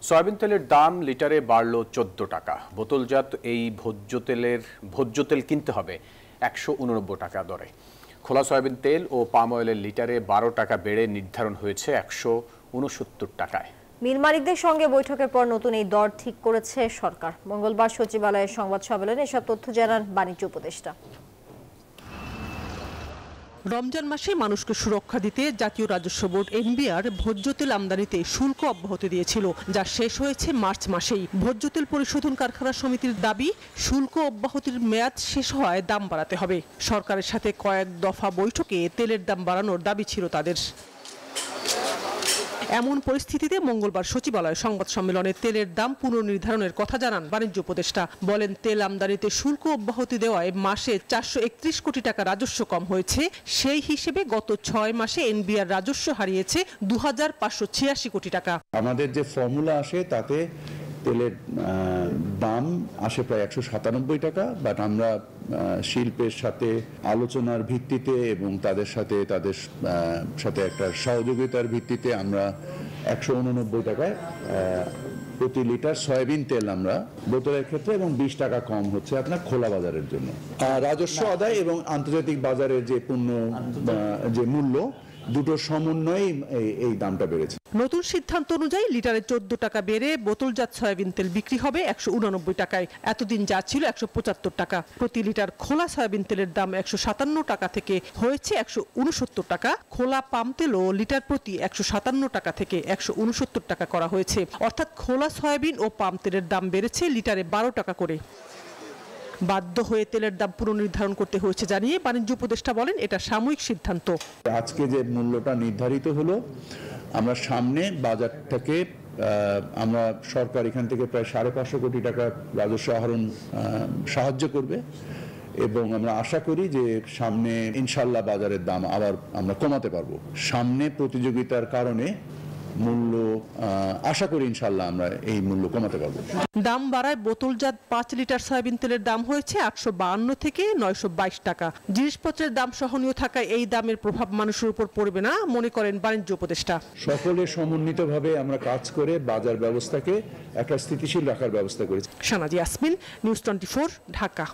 Soybean তেলের দাম লিটারে বাড়ল 14 টাকা। বোতলজাত এই ভোজ্য তেল কিনতে হবে 189 টাকা দরে। খোলা সয়াবিন তেল ও পাম অয়েলের লিটারে 12 টাকা বেড়ে নির্ধারণ হয়েছে 169 টাকায়। মিল মালিকদের সঙ্গে বৈঠকের পর নতুন এই দর ঠিক করেছে সরকার। মঙ্গলবার সচিবালয়ের সংবাদ সম্মেলনে এসব তথ্য জানান বাণিজ্য উপদেষ্টা। রমজান মাসে মানুষকে সুরক্ষা দিতে জাতীয় রাজস্ব বোর্ড এনবিআর ভোজ্য তেল আমদানিতে শুল্ক অব্যাহতি দিয়েছিল, যা শেষ হয়েছে মার্চ মাসেই। ভোজ্য তেল পরিশোধন কারখানা সমিতির দাবি, শুল্ক অব্যাহতির মেয়াদ শেষ হওয়ায় দাম বাড়াতে হবে। সরকারের সাথে কয়েক দফা বৈঠকে তেলের দাম বাড়ানোর দাবি ছিল তাদের। এমন পরিস্থিতিতে মঙ্গলবার সচিবালয়ে সংবাদ সম্মেলনে তেলের দাম পুনর্নির্ধারণের কথা জানান বাণিজ্য উপদেষ্টা। বলেন, তেল আমদানিতে শুল্ক অব্যাহতি দেওয়ায় মাসে 431 কোটি টাকা রাজস্ব কম হয়েছে। সেই হিসেবে গত 6 মাসে এনবিআর রাজস্ব হারিয়েছে 2586 কোটি টাকা। আমাদের যে ফর্মুলা আসে তাতে তেলের দাম আসে প্রায় 197 টাকা, বাট আমরা শিল্পের সাথে আলোচনার ভিত্তিতে এবং তাদের সাথে একটা সহযোগিতার ভিত্তিতে আমরা 189 টাকায় প্রতি লিটার সয়াবিন তেল আমরা বোতলের ক্ষেত্রে, এবং 20 টাকা কম হচ্ছে আপনার খোলা বাজারের জন্য। রাজস্ব আদায় এবং আন্তর্জাতিক বাজারের যে পণ্য যে মূল্য, দুটোর সমন্বয়ে এই দামটা বেড়েছে। নতুন সিদ্ধান্ত অনুযায়ী লিটারে 14 টাকা বেড়ে বোতলজাত সয়াবিন তেল বিক্রি হবে 189 টাকায়। এতদিন যা ছিল 175 টাকা। প্রতি লিটার খোলা সয়াবিন তেলের দাম 157 টাকা থেকে হয়েছে 169 টাকা। খোলা পাম তেলও লিটার প্রতি 157 টাকা থেকে 169 টাকা করা হয়েছে। অর্থাৎ খোলা সয়াবিন ও পাম তেলের দাম বেড়েছে লিটারে 12 টাকা করে। বাধ্য হয়ে তেলের দাম পুনর্নির্ধারণ করতে হয়েছে জানিয়ে বাণিজ্য উপদেষ্টা বলেন, এটা সাময়িক সিদ্ধান্ত। আজকে যে মূল্যটা নির্ধারিত হলো, আমরা সামনে বাজার থেকে আমরা সরকার এখান থেকে প্রায় 550 কোটি টাকা রাজস্ব আহরণ সাহায্য করবে, এবং আমরা আশা করি যে সামনে ইনশাল্লাহ বাজারের দাম আবার আমরা কমাতে পারবো। সামনে প্রতিযোগিতার কারণে মূল্য আশা করি ইনশাল্লাহ আমরা এই মূল্য কমাতে পারবো। দাম বাড়ায় বোতলজাত 5 লিটার সয়াবিন তেলের দাম হয়েছে 852 থেকে 922 টাকা। জিনিসপত্রের দাম সহনীয় থাকায় এই দামের প্রভাব মানুষের উপর পড়বে না মনে করেন বাণিজ্য উপদেষ্টা। সকলে সমন্বিতভাবে আমরা কাজ করে বাজার ব্যবস্থাকে একটা স্থিতিশীল রাখার ব্যবস্থা করেছি। শানাজি ইয়াসমিন, নিউজ 24, ঢাকা।